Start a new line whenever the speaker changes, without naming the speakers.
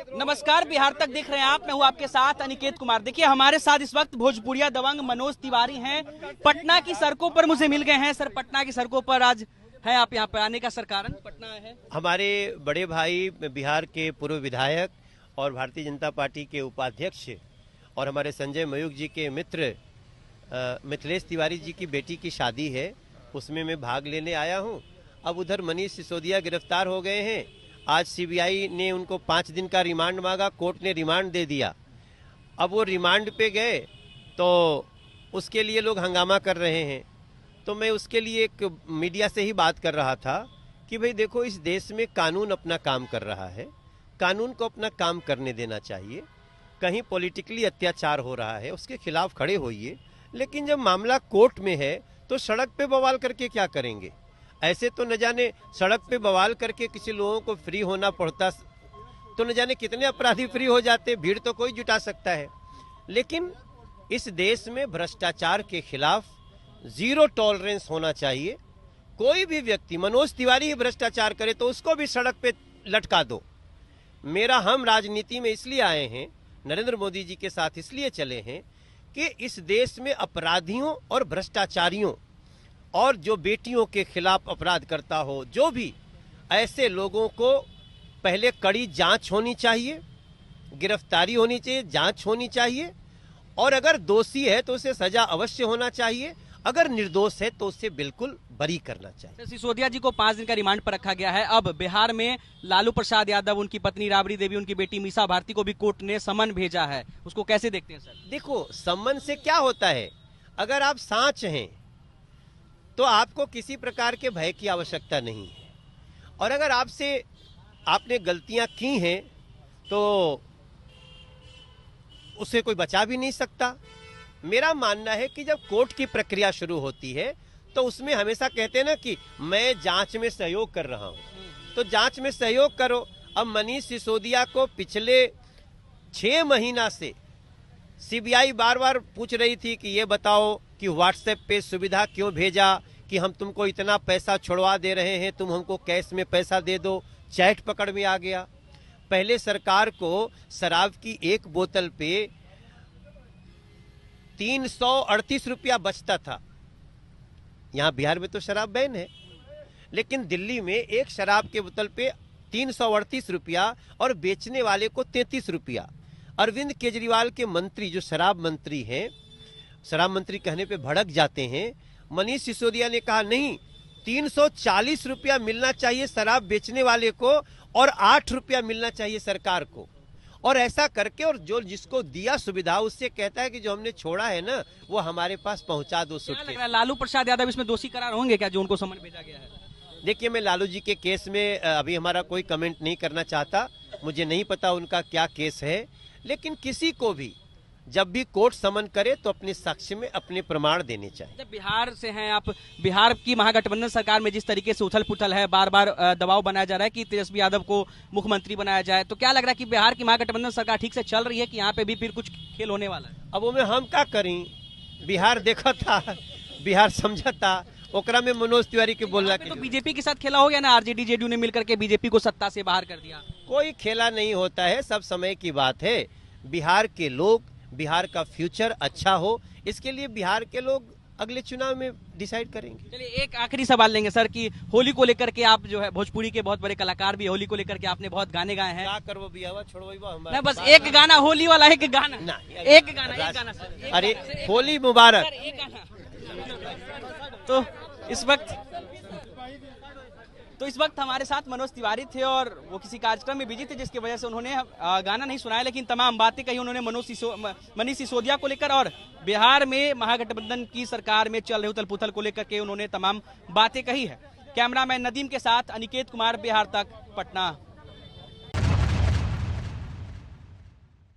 नमस्कार, बिहार तक देख रहे हैं आप। मैं हूं आपके साथ अनिकेत कुमार। देखिए, हमारे साथ इस वक्त भोजपुरिया दबंग मनोज तिवारी हैं। पटना की सड़कों पर मुझे मिल गए हैं। सर, पटना की सड़कों पर आज है आप यहाँ पर आने का सर कारण पटना है?
हमारे बड़े भाई बिहार के पूर्व विधायक और भारतीय जनता पार्टी के उपाध्यक्ष और हमारे संजय मयूख जी के मित्र मिथिलेश तिवारी जी की बेटी की शादी है, उसमें मैं भाग लेने आया हूँ। अब उधर मनीष सिसोदिया गिरफ्तार हो गए हैं। आज सीबीआई ने उनको 5 दिन का रिमांड मांगा, कोर्ट ने रिमांड दे दिया। अब वो रिमांड पे गए तो उसके लिए लोग हंगामा कर रहे हैं। तो मैं उसके लिए एक मीडिया से ही बात कर रहा था कि भाई देखो, इस देश में कानून अपना काम कर रहा है, कानून को अपना काम करने देना चाहिए। कहीं पॉलिटिकली अत्याचार हो रहा है, उसके खिलाफ खड़े होइए, लेकिन जब मामला कोर्ट में है तो सड़क पे बवाल करके क्या करेंगे? ऐसे तो न जाने सड़क पे बवाल करके किसी लोगों को फ्री होना पड़ता तो न जाने कितने अपराधी फ्री हो जाते। भीड़ तो कोई जुटा सकता है, लेकिन इस देश में भ्रष्टाचार के खिलाफ जीरो टॉलरेंस होना चाहिए। कोई भी व्यक्ति, मनोज तिवारी ही भ्रष्टाचार करे तो उसको भी सड़क पे लटका दो। हम राजनीति में इसलिए आए हैं, नरेंद्र मोदी जी के साथ इसलिए चले हैं कि इस देश में अपराधियों और भ्रष्टाचारियों और जो बेटियों के खिलाफ अपराध करता हो, जो भी ऐसे लोगों को पहले कड़ी जांच होनी चाहिए, गिरफ्तारी होनी चाहिए, जांच होनी चाहिए, और अगर दोषी है तो उसे सजा अवश्य होना चाहिए, अगर निर्दोष है तो उसे बिल्कुल बरी करना चाहिए।
सिसोदिया जी को 5 दिन का रिमांड पर रखा गया है। अब बिहार में लालू प्रसाद यादव, उनकी पत्नी राबड़ी देवी, उनकी बेटी मीसा भारती को भी कोर्ट ने समन भेजा है। उसको कैसे देखते हैं सर?
देखो, समन से क्या होता है, अगर आप सांच हैं तो आपको किसी प्रकार के भय की आवश्यकता नहीं है, और अगर आपने गलतियां की हैं तो उसे कोई बचा भी नहीं सकता। मेरा मानना है कि जब कोर्ट की प्रक्रिया शुरू होती है तो उसमें हमेशा कहते हैं ना कि मैं जांच में सहयोग कर रहा हूं, तो जांच में सहयोग करो। अब मनीष सिसोदिया को पिछले 6 महीना से सीबीआई बार बार पूछ रही थी कि ये बताओ कि व्हाट्सएप पे सुविधा क्यों भेजा कि हम तुमको इतना पैसा छुड़वा दे रहे हैं, तुम हमको कैश में पैसा दे दो। चैट पकड़ में आ गया। पहले सरकार को शराब की एक बोतल पे 338 रुपया बचता था। यहाँ बिहार में तो शराब बैन है, लेकिन दिल्ली में एक शराब के बोतल पे 338 रुपया और बेचने वाले को 33 रुपया। अरविंद केजरीवाल के मंत्री, जो शराब मंत्री हैं, शराब मंत्री कहने पे भड़क जाते हैं। मनीष सिसोदिया ने कहा नहीं, 340 रुपया मिलना चाहिए शराब बेचने वाले को और 8 रुपया मिलना चाहिए सरकार को। और ऐसा करके, और जो जिसको दिया सुविधा उससे कहता है कि जो हमने छोड़ा है ना वो हमारे पास पहुंचा दो।
लालू प्रसाद यादव इसमें दोषी करार होंगे क्या, जो उनको समन भेजा गया है?
देखिए, मैं लालू जी के केस में अभी हमारा कोई कमेंट नहीं करना चाहता। मुझे नहीं पता उनका क्या केस है, लेकिन किसी को भी जब भी कोर्ट समन करे तो अपने साक्ष्य में अपने प्रमाण देने चाहिए।
जब बिहार से हैं आप, बिहार की महागठबंधन सरकार में जिस तरीके से उथल पुथल है, बार बार दबाव बनाया जा रहा है कि तेजस्वी यादव को मुख्यमंत्री बनाया जाए, तो क्या लग रहा है कि बिहार की महागठबंधन सरकार ठीक से चल रही है कि यहाँ पे भी फिर कुछ खेल होने वाला है?
अब वो में हम क्या करें, बिहार देखा था, बिहार समझा था, ओकरा में मनोज तिवारी के बोलना
तो बीजेपी के साथ खेला हो गया ना, आरजेडी जेडीयू ने मिलकर के बीजेपी को सत्ता से बाहर कर दिया।
कोई खेला नहीं होता है, सब समय की बात है। बिहार के लोग, बिहार का फ्यूचर अच्छा हो, इसके लिए बिहार के लोग अगले चुनाव में डिसाइड करेंगे।
चलिए, एक आखिरी सवाल लेंगे सर कि होली को लेकर के आप जो है, भोजपुरी के बहुत बड़े कलाकार भी, होली को लेकर के आपने बहुत गाने गाए हैं।
क्या करवो बियावा छोड़ो
ना, बस एक गाना होली वाला, एक गाना
ना,
एक गाना सर।
अरे होली मुबारक।
एक गाना। तो इस वक्त हमारे साथ मनोज तिवारी थे और वो किसी कार्यक्रम में बिजी थे, जिसकी वजह से उन्होंने गाना नहीं सुनाया, लेकिन तमाम बातें कही उन्होंने मनीष सिसोदिया को लेकर और बिहार में महागठबंधन की सरकार में चल रहे उथल पुथल को लेकर के उन्होंने तमाम बातें कही है। कैमरामैन नदीम के साथ अनिकेत कुमार, बिहार तक, पटना।